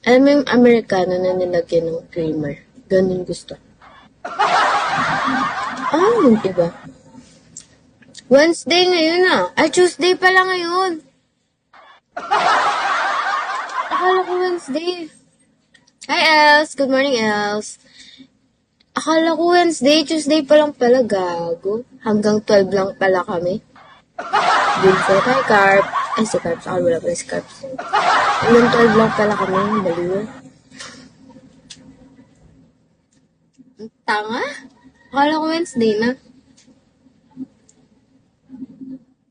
Alam mo yung Americano na nilagyan ng creamer? Ganun gusto. Yung iba. Wednesday ngayon ah. Tuesday pala ngayon. Akala ko Wednesday. Hi, Els. Good morning, Els. Akala ko Wednesday, Tuesday pa lang pala, gago. Hanggang 12 lang pala kami. Vincent, hi, Carp. Ay, si Carp. Saka wala pala si Carp. Hanggang 12 lang pala kami. Baliw. Ang tanga? Akala ko Wednesday na.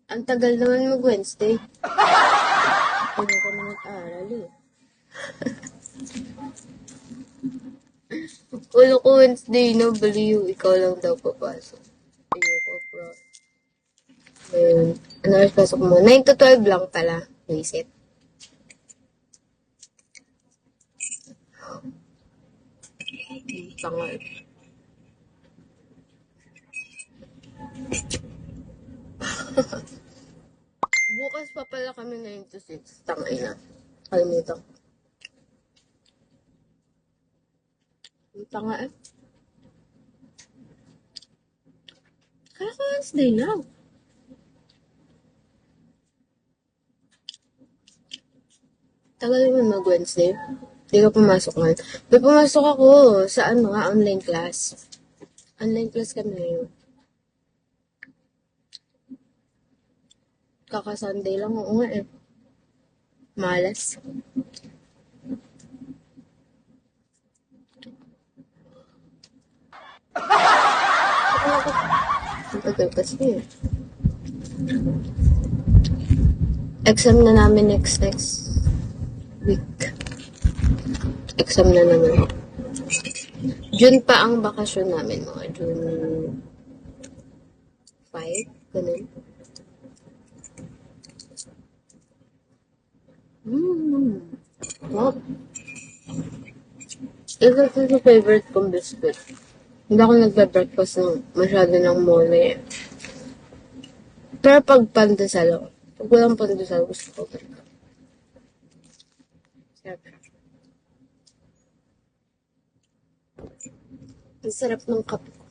Ang tagal naman mag-Wednesday. Hindi ko na mag-aaral eh. Wala ko Wednesday na, baliw. Ikaw lang daw papasok. Ayoko, bro. Ayun. Ano oras pasok mo? 9 to 12 lang pala. Visit. Tangal. Bukas pa pala kami 9 to 6. Tangay na. Kalimutan. Ang tanga eh. Kaya ko Wednesday na. Tagal naman mag-Wednesday. Hindi ka pumasok ngayon. May pumasok ako sa online class. Online class kami ngayon. Kaka-Sunday lang. Oo nga eh. Malas. Ang tagal kasi eh. Exam na namin next week. Exam na naman. June pa ang bakasyon namin. Mga June 5. Ganun. Oh. Ito yung favorite kong biscuit. Hindi ako nagbe-breakfast ng masyado ng mole. Pero pag pandesal ako. Pag walang pandesal, gusto ko talaga. Ang sarap ng kape ko.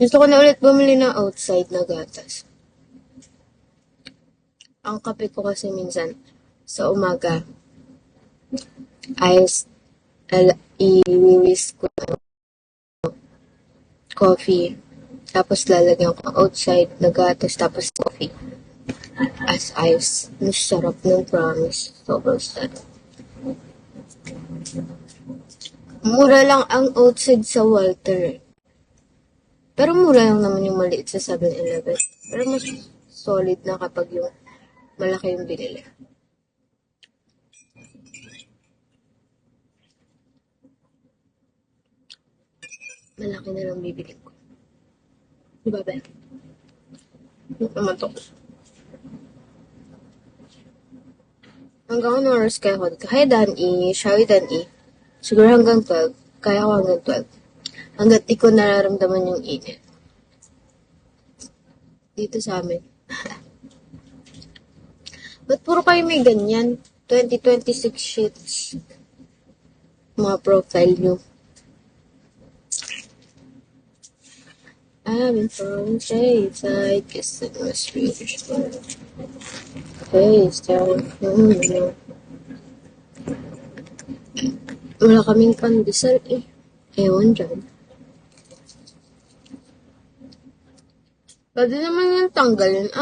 Gusto ko na ulit bumili ng outside na gatas. Ang kape ko kasi minsan sa umaga ay i-whisk ko ng coffee. Tapos lalagyan ko outside na gatas tapos coffee. As ice. Ang sarap ng promise. Sobrang sarap. Mura lang ang outside sa Walter. Pero mura lang naman yung maliit sa 7-Eleven. Pero mas solid na kapag yung malaki yung binili. Malaki na lang bibili ko. Diba ba? Yung naman to. Hanggang anong oras kaya ko? Hi, Dan-E. Shawi, Dan-E. Siguro hanggang 12. Kaya ko hanggang 12. Hanggat di ko nararamdaman yung init. Dito sa amin. Ba't puro kayo may ganyan? 2026 sheets. Mga profile nyo. I've been throwing shades. I guess it must be face down. Wala kaming pandesal eh. Ewan dyan. Pwede naman yung tanggalin